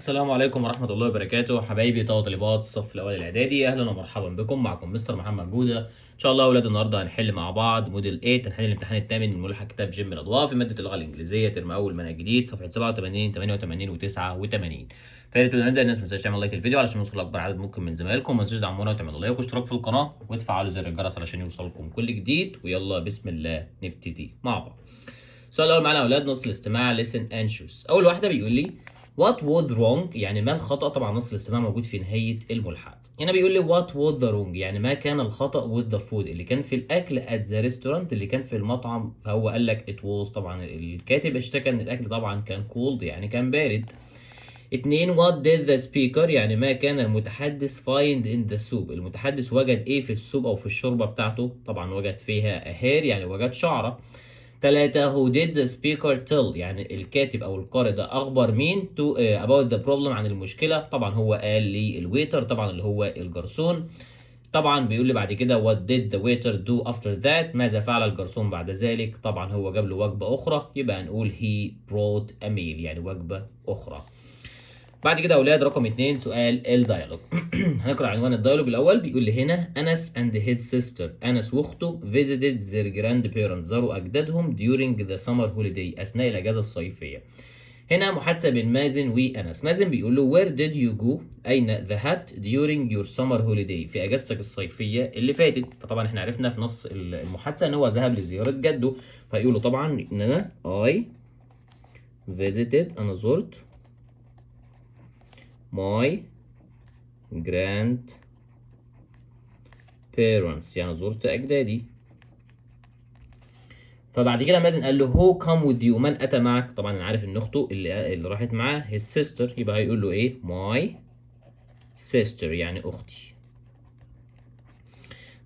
السلام عليكم ورحمة الله وبركاته حبايبي طلبات الصف الأول الإعدادي، أهلا ومرحبا بكم. معكم مستر محمد جودة. إن شاء الله يا أولاد النهاردة هنحل مع بعض موديل 8، هنحل الامتحان الثامن من ملحق كتاب جيم الأضواء في مادة اللغة الإنجليزية ترم أول منهج جديد، صفحة 87 88 و89. فياريت قبل ما نبدأ الناس ما تنساش تعمل لايك للفيديو علشان يوصل لأكبر عدد ممكن من زمايلكم، وما تنسوش تدعمونا وتعملوا لايك واشتراك في القناة وتفعلوا زر الجرس علشان يوصلكم كل جديد. ويلا بسم الله نبتدي مع بعض. السؤال الأول معانا يا أولاد نص الاستماع listen and choose. أول واحدة بيقول لي what was wrong، يعني ما الخطأ. طبعا نص الاستماع موجود في نهاية الملحق. هنا بيقول لي what was the wrong، يعني ما كان الخطأ with the food اللي كان في الأكل at the restaurant اللي كان في المطعم. فهو قال لك it was، طبعا الكاتب اشتكى إن الأكل طبعا كان cold يعني كان بارد. اتنين what did the speaker، يعني ما كان المتحدث find in the soup، المتحدث وجد ايه في السوب او في الشوربة بتاعته. طبعا وجد فيها a hair يعني وجد شعرة. تلاتة who did the speaker tell، يعني الكاتب او القارئ ده اخبر مين to about the problem عن المشكلة. طبعا هو قال للويتر، طبعا اللي هو الجرسون. طبعا بيقول لي بعد كده what did the waiter do after that، ماذا فعل الجرسون بعد ذلك. طبعا هو جاب له وجبة اخرى، يبقى هنقول he brought a meal يعني وجبة اخرى. بعد كده يا اولاد رقم 2 سؤال الديالوج. هنقرا عنوان الديالوج الاول. بيقول لي هنا انس and his sister، انس واخته visited their grandparents، زاروا اجدادهم during the summer holiday، اثناء الاجازه الصيفيه. هنا محادثه بين مازن وانس. مازن بيقول له where did you go، اين ذهبت during your summer holiday، في اجازتك الصيفيه اللي فاتت. فطبعا احنا عرفنا في نص المحادثه ان هو ذهب لزياره جده، فيقول له طبعا ان انا I visited، انا زرت my grandparents، يعني زرت أجدادي. فبعد كده مازن قال له who come with you، من أتى معك. طبعا أنا عارف إن أخته اللي راحت معاه his sister، يبقى هيقول له إيه my sister يعني أختي.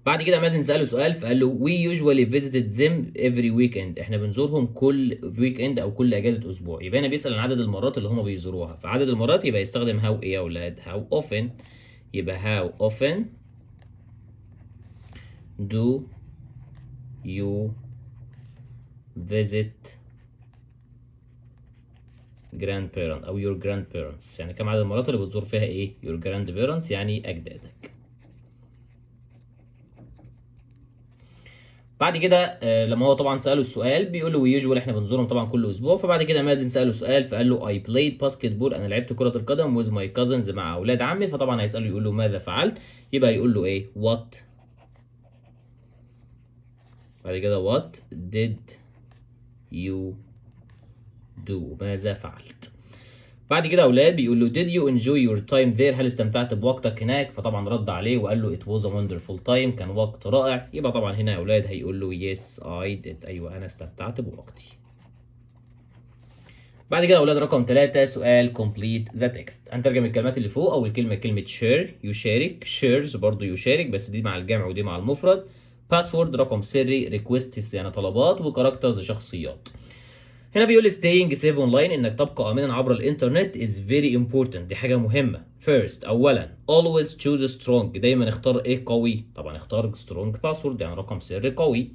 بعد كده مازن سأله سؤال فقال له we usually visited them every weekend، احنا بنزورهم كل weekend او كل اجازة اسبوع. يبقى هنا بيسأل عن عدد المرات اللي هم بيزوروها، فعدد المرات يبقى يستخدم how ايه يا اولاد how often. يبقى how often do you visit grandparent او your grandparents، يعني كم عدد المرات اللي بتزور فيها ايه your grandparents يعني اجدادك. بعد كده لما هو طبعا سأله السؤال بيقول له ويجوال احنا بنزورهم طبعا كل اسبوع. فبعد كده مازن سأله سؤال فقال له I played basketball، انا لعبت كرة القدم with my cousins مع اولاد عمي. فطبعا هيسأله يقول له ماذا فعلت، يبقى يقول له ايه what. بعد كده what did you do، ماذا فعلت. بعد كده اولاد بيقول له did you enjoy your time there، هل استمتعت بوقتك هناك. فطبعا رد عليه وقال له it was a wonderful time، كان وقت رائع. يبقى طبعا هنا يا اولاد هيقول له yes I did، ايوه انا استمتعت بوقتي. بعد كده اولاد رقم 3 سؤال complete the text. هنترجم الكلمات اللي فوق. اول كلمه كلمه share يشارك، shares برضو يشارك بس دي مع الجمع ودي مع المفرد. password رقم سري، requests يعني طلبات، وكاركترز شخصيات. هنا بيقول staying safe online، انك تبقى امنا عبر الانترنت is very important، دي حاجه مهمه. first اولا always choose strong، دايما اختار ايه قوي. طبعا اختار strong password يعني رقم سري قوي.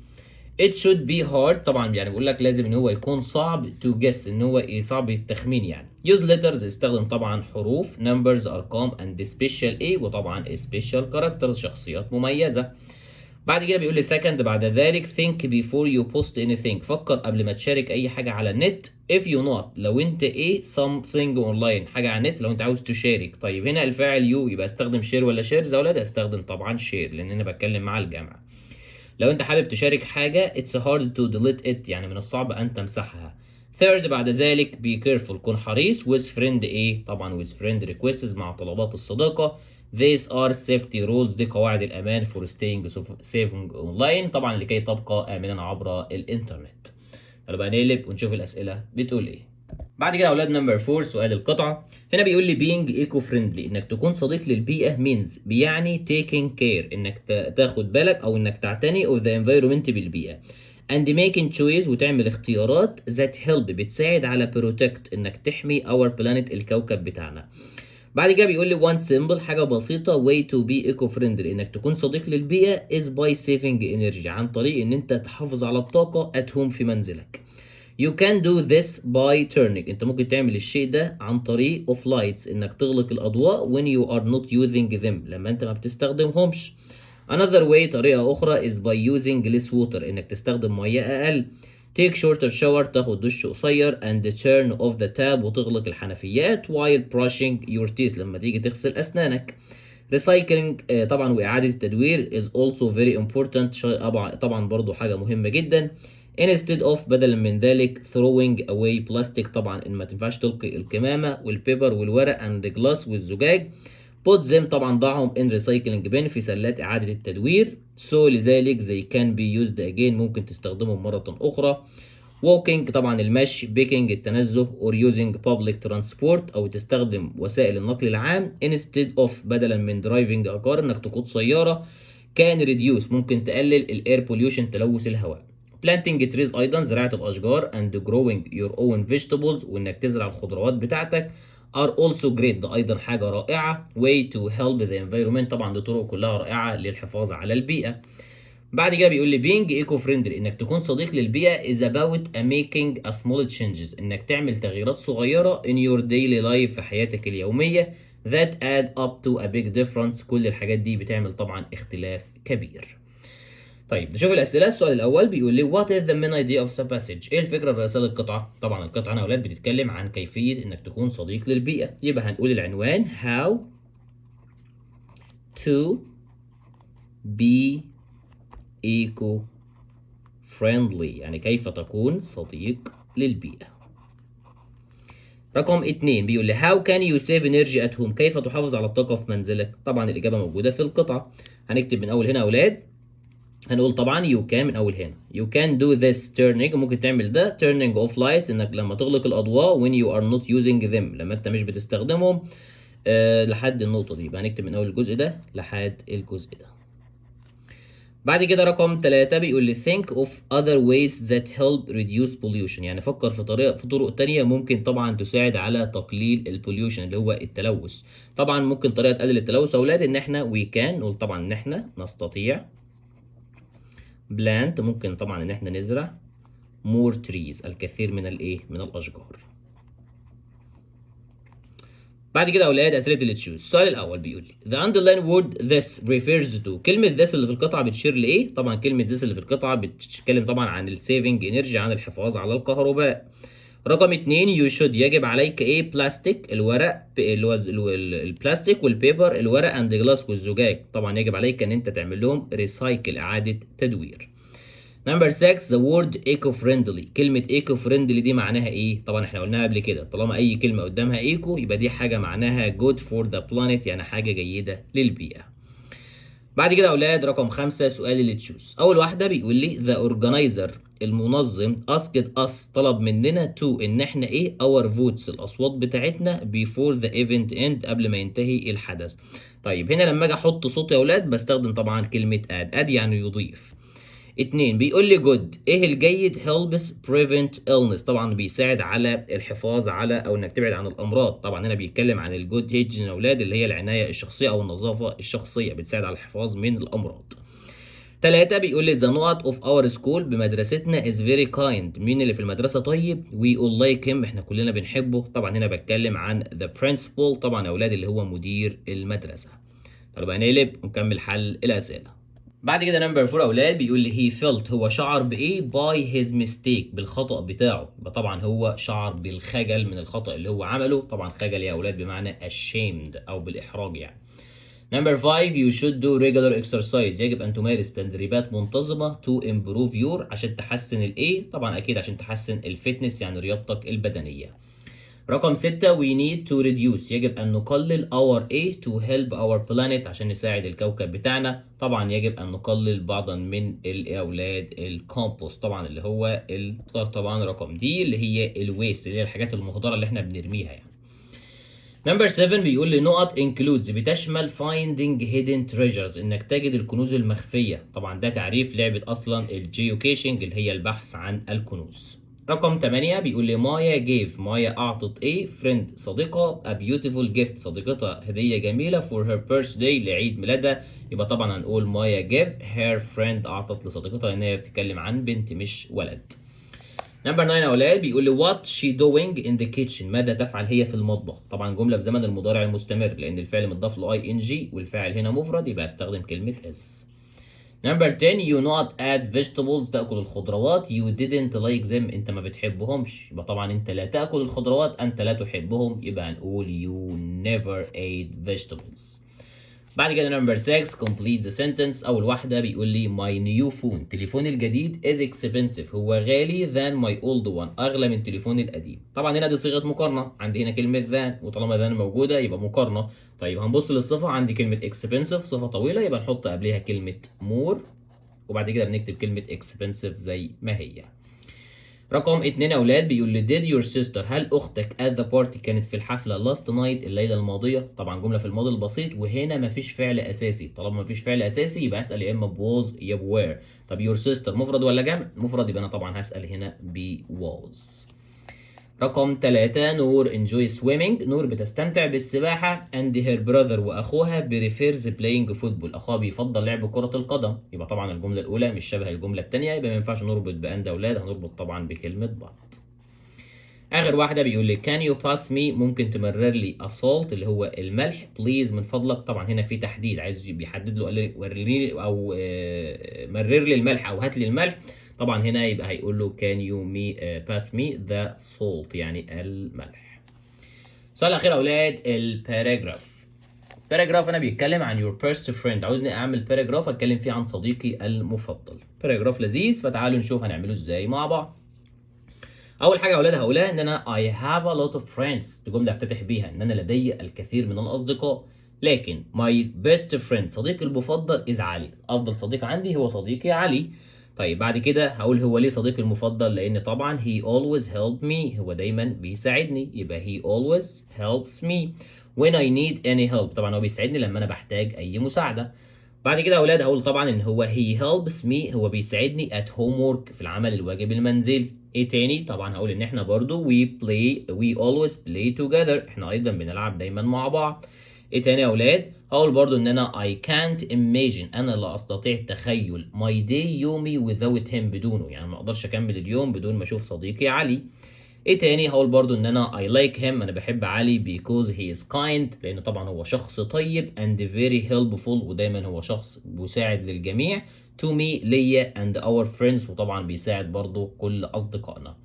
it should be hard، طبعا يعني بيقول لك لازم ان هو يكون صعب to guess، ان هو صعب التخمين يعني. use letters استخدم طبعا حروف، numbers ارقام and special ايه، وطبعا special characters شخصيات مميزه. بعد كده بيقول لي second بعد ذلك think before you post anything، فكر قبل ما تشارك اي حاجه على النت. if you not لو انت ايه something online حاجه على النت لو انت عاوز تشارك. طيب هنا الفاعل يو، يبقى استخدم شير ولا شيرز يا اولاد؟ استخدم طبعا شير لان انا بتكلم مع الجامعه. لو انت حابب تشارك حاجه it's hard to delete it، يعني من الصعب ان تمسحها. third بعد ذلك be careful كن حريص with friend ايه، طبعا with friend requests مع طلبات الصداقه. these are safety rules، دي قواعد الامان for staying safe online، طبعا لكي تبقى امنا عبر الانترنت. يلا بقى نقلب ونشوف الاسئله بتقول ايه. بعد كده يا اولاد نمبر 4 سؤال القطعه. هنا بيقول لي being eco friendly، انك تكون صديق للبيئه means بيعني taking care، انك تاخد بالك او انك تعتني of the environment بالبيئه. and making choice وتعمل اختيارات that help بتساعد على protect انك تحمي our planet الكوكب بتاعنا. بعد كده بيقول لي one simple حاجه بسيطه way to be eco friendly انك تكون صديق للبيئه is by saving energy، عن طريق ان انت تحافظ على الطاقه at home في منزلك. You can do this by turning. انت ممكن تعمل الشيء ده عن طريق of lights، انك تغلق الاضواء when you are not using them، لما انت ما بتستخدمهمش. Another way، طريقة أخرى is by using less water، إنك تستخدم مياه أقل. Take shorter shower، تاخد دش قصير and turn off the tap، وتغلق الحنفيات while brushing your teeth، لما تيجي تغسل أسنانك. Recycling طبعا وإعادة التدوير is also very important، طبعا برضو حاجة مهمة جدا. Instead of، بدلا من ذلك throwing away plastic، طبعا إن ما تنفعش تلقي الكمامة والبيبر والورق and the glass والزجاج. put them، طبعا ضعهم in recycling bin، في سلات إعادة التدوير. so لذلك they can be used again، ممكن تستخدمهم مرة أخرى. walking، طبعا المشي. baking، التنزه. or using public transport، أو تستخدم وسائل النقل العام. instead of، بدلا من driving a car، إنك تقود سيارة. can reduce، ممكن تقلل ال air pollution، تلوث الهواء. planting trees، أيضا زراعة الأشجار and growing your own vegetables، وإنك تزرع الخضروات بتاعتك. are also great، ده أيضا حاجة رائعة. way to help the environment، طبعا دي طرق كلها رائعة للحفاظ على البيئة. بعد كده بيقول لي being eco friendly، إنك تكون صديق للبيئة is about making a small changes، إنك تعمل تغييرات صغيرة in your daily life، في حياتك اليومية that add up to a big difference، كل الحاجات دي بتعمل طبعا اختلاف كبير. طيب نشوف الأسئلة. السؤال الأول بيقول لي what is the main idea of the passage؟ إيه الفكرة الرئيسية للقطعة؟ طبعا القطعة يا أولاد بتتكلم عن كيفية إنك تكون صديق للبيئة، يبقى هنقول العنوان how to be eco friendly، يعني كيف تكون صديق للبيئة. رقم 2 بيقول لي how can you save energy at home؟ كيف تحافظ على الطاقة في منزلك؟ طبعا الإجابة موجودة في القطعة. هنكتب من أول هنا يا أولاد، هنقول طبعا you can من اول هنا. you can do this turning، ممكن تعمل ده turning off lights، انك لما تغلق الاضواء when you are not using them، لما انت مش بتستخدمهم. لحد النقطة دي يبقى هنكتب من اول الجزء ده لحد الجزء ده. بعد كده رقم 3 بيقول لي think of other ways that help reduce pollution، يعني فكر في طرق تانية ممكن طبعا تساعد على تقليل البوليوشن اللي هو التلوث. طبعا ممكن طريقة تقلل التلوث يا اولاد ان احنا we can، نقول طبعا ان احنا نستطيع. plant، ممكن طبعا ان احنا نزرع more trees، الكثير من من الاشجار. بعد كده يا اولاد اسئله اللي تشوز. السؤال الاول بيقول لي the underlined word this refers to، كلمه this اللي في القطعه بتشير لايه؟ طبعا كلمه this اللي في القطعه بتتكلم طبعا عن السيفنج انرجي، عن الحفاظ على الكهرباء. رقم 2 you should، يجب عليك ايه؟ بلاستيك، الورق، اللي هو البلاستيك والبيبر، الورق اند جلاس والزجاج، طبعا يجب عليك ان انت تعمل لهم ريسايكل، اعاده تدوير. نمبر 6 the word eco friendly، كلمة eco friendly دي معناها ايه؟ طبعا احنا قلناها قبل كده، طالما اي كلمة قدامها eco يبقى دي حاجة معناها good for the planet، يعني حاجة جيدة للبيئة. بعد كده يا اولاد رقم 5 سؤال اللي تشوز. اول واحدة بيقول لي the organizer، المنظم asked us، طلب مننا to، ان احنا ايه؟ our votes، الاصوات بتاعتنا before the event end، قبل ما ينتهي الحدث. طيب هنا لما اجي احط صوت يا اولاد بستخدم طبعا كلمة add يعني يضيف. 2 بيقول لي جود، ايه الجيد؟ helps prevent illness، طبعا بيساعد على الحفاظ على او انك تبعد عن الامراض. طبعا هنا بيتكلم عن الجود هيجين يا اولاد، اللي هي العنايه الشخصيه او النظافه الشخصيه، بتساعد على الحفاظ من الامراض. 3 بيقول لي the نقط of our school، بمدرستنا is very kind، مين اللي في المدرسه طيب؟ we all like him، احنا كلنا بنحبه. طبعا هنا بتكلم عن the principal، طبعا يا اولاد اللي هو مدير المدرسه. طب هنقلب ونكمل حل الاسئله. بعد كده نمبر 4 اولاد بيقول لي he felt، هو شعر بايه؟ by his mistake، بالخطأ بتاعه. يبقى طبعا هو شعر بالخجل من الخطأ اللي هو عمله. طبعا خجل يا اولاد بمعنى ashamed او بالاحراج يعني. نمبر 5 you should do regular exercise، يجب ان تمارس تدريبات منتظمه to improve your، عشان تحسن الايه؟ طبعا اكيد عشان تحسن الفتنس يعني رياضتك البدنيه. رقم 6 we need to reduce، يجب أن نقلل our A to help our planet، عشان نساعد الكوكب بتاعنا. طبعا يجب أن نقلل بعضا من الأولاد الكومبوست، طبعا اللي هو طبعا رقم دي اللي هي الويست، اللي هي الحاجات المهدرة اللي احنا بنرميها يعني. نمبر 7 بيقول لي نقط includes، بتشمل finding hidden treasures، انك تجد الكنوز المخفية. طبعا ده تعريف لعبة اصلا الجيوكيشنج اللي هي البحث عن الكنوز. رقم 8 بيقول لي مايا جيف، مايا اعطت ايه؟ فريند، صديقة، a beautiful gift، صديقتها هدية جميلة for her birthday، لعيد ميلادها. يبقى طبعا هنقول مايا جيف her friend، اعطت لصديقتها، لان هي بتتكلم عن بنت مش ولد. نمبر 9 يا اولاد بيقول لي what she doing in the kitchen، ماذا تفعل هي في المطبخ. طبعا جمله في زمن المضارع المستمر لان الفعل متضاف له اي ان جي والفاعل هنا مفرد، يبقى استخدم كلمه اس. نمبر 10 you not add vegetables، تاكل الخضروات. you didn't like them، انت ما بتحبهمش. يبقى طبعا انت لا تاكل الخضروات، انت لا تحبهم، يبقى هنقول you never ate vegetables. بعد كده نمبر 6 complete the sentence. اول واحده بيقول لي my new phone، تليفوني الجديد is expensive، هو غالي than my old one، اغلى من تليفوني القديم. طبعا هنا دي صيغه مقارنه، عندي هنا كلمه than وطالما than موجوده يبقى مقارنه. طيب هنبص للصفه، عندي كلمه expensive صفه طويله يبقى نحط قبلها كلمه more، وبعد كده بنكتب كلمه expensive زي ما هي. رقم 2 يا اولاد بيقول لي did your sister، هل اختك at the party كانت في الحفله last night الليله الماضيه. طبعا جمله في الماضي البسيط وهنا مفيش فعل اساسي، طالما مفيش فعل اساسي يبقى اسال يا اما بواز يا بوير. طب your sister مفرد ولا جمع؟ مفرد، يبقى انا طبعا هسال هنا بواز. رقم 3 نور enjoy swimming، نور بتستمتع بالسباحة and her brother وأخوها prefers playing football، أخوها بيفضل لعب كرة القدم. يبقى طبعا الجملة الأولى مش شبه الجملة الثانية، يبقى ما ينفعش نربط بأند أولاد، هنربط طبعا بكلمة but. آخر واحدة بيقول لي can you pass me، ممكن تمرر لي salt اللي هو الملح please من فضلك. طبعا هنا في تحديد، عايز بيحدد له قال لي وريني أو مرر لي الملح أو هات لي الملح. طبعا هنا يبقى هيقول له can you pass me the salt يعني الملح. السؤال الأخير يا أولاد الباراجراف. باراجراف أنا بيتكلم عن your best friend، عاوزني أعمل باراجراف أتكلم فيه عن صديقي المفضل. باراجراف لذيذ، فتعالوا نشوف هنعمله إزاي مع بعض. اول حاجه يا اولاد هقولها ان انا I have a lot of friends، دي جمله افتتح بيها ان انا لدي الكثير من الاصدقاء. لكن my best friend صديقي المفضل is علي، افضل صديق عندي هو صديقي علي. طيب بعد كده هقول هو ليه صديقي المفضل، لان طبعا he always help me، هو دايما بيساعدني، يبقى he always helps me when I need any help، طبعا هو بيساعدني لما انا بحتاج اي مساعده. بعد كده يا اولاد هقول طبعا ان هو he helps me، هو بيساعدني at homework في العمل الواجب المنزلي. ايه تاني؟ طبعا هقول ان احنا برضو we always play together، احنا ايضا بنلعب دايما مع بعض. ايه تاني يا اولاد؟ هقول برضو ان انا I can't imagine، انا لا استطيع تخيل my day يومي without him بدونه، يعني ما اقدرش اكمل اليوم بدون ما اشوف صديقي علي. ايه تاني؟ هقول برضو ان انا I like him، انا بحب علي because he is kind، لان طبعا هو شخص طيب and very helpful، ودايما هو شخص مساعد للجميع to me ليا and our friends، وطبعا بيساعد برضو كل اصدقائنا.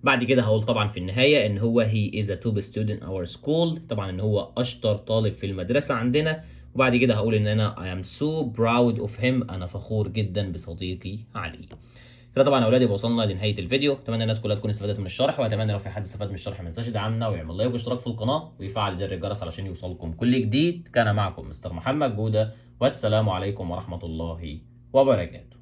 بعد كده هقول طبعا في النهاية ان هو he is a top student our school، طبعا ان هو اشطر طالب في المدرسة عندنا. وبعد كده هقول ان انا I am so proud of him، انا فخور جدا بصديقي علي. كده طبعا يا اولاد يبقى وصلنا لنهايه الفيديو، اتمنى الناس كلها تكون استفادت من الشرح، واتمنى لو في حد استفاد من الشرح ما ينساش يدعمنا ويعمل لايك واشتراك في القناه ويفعل زر الجرس علشان يوصلكم كل جديد. كان معكم مستر محمد جوده، والسلام عليكم ورحمه الله وبركاته.